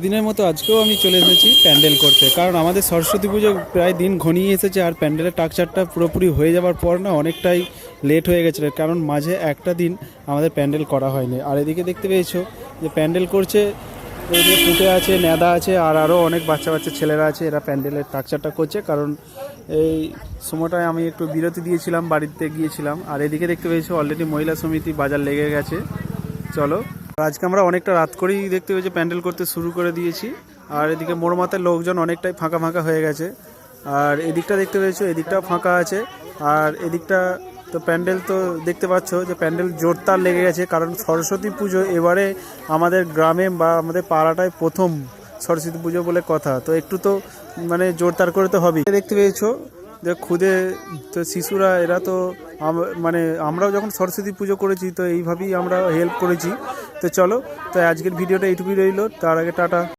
প্রতিদিনের মতো আজকেও আমি চলে এসেছি প্যান্ডেল করতে, কারণ আমাদের সরস্বতী পুজো প্রায় দিন ঘনিয়ে এসেছে। আর প্যান্ডেলের টাকচারটা পুরোপুরি হয়ে যাওয়ার পর না অনেকটাই লেট হয়ে গেছিলো, কারণ মাঝে একটা দিন আমাদের প্যান্ডেল করা হয়নি। আর এদিকে দেখতে পেয়েছো যে প্যান্ডেল করছে, এদিকে পুঁটে আছে, ন্যাদা আছে, আর আরও অনেক বাচ্চা বাচ্চা ছেলেরা আছে। এরা প্যান্ডেলের টাকচারটা করছে, কারণ এই সময়টায় আমি একটু বিরতি দিয়েছিলাম, বাড়িতে গিয়েছিলাম। আর এদিকে দেখতে পেয়েছো অলরেডি মহিলা সমিতি বাজার লেগে গেছে। চলো, আজকে আমরা অনেকটা রাত করেই দেখতে পেয়েছি প্যান্ডেল করতে শুরু করে দিয়েছি। আর এদিকে মোড় মাথার লোকজন অনেকটাই ফাঁকা ফাঁকা হয়ে গেছে। আর এদিকটা দেখতে পেয়েছো, এদিকটাও ফাঁকা আছে। আর এদিকটা তো প্যান্ডেল তো দেখতে পাচ্ছ যে প্যান্ডেল জোরদার লেগে গেছে, কারণ সরস্বতী পুজো এবারে আমাদের গ্রামে বা আমাদের পাড়াটায় প্রথম সরস্বতী পুজো বলে কথা। তো একটু তো মানে জোরদার করে তো হবেই। দেখতে পেয়েছো যে খুদে তো শিশুরা, এরা তো মানে আমরাও যখন সরস্বতী পুজো করেছি তো এইভাবেই আমরা হেল্প করেছি। তো চলো, তো আজকের ভিডিওটা এইটুকুই রইলো। তার আগে টাটা।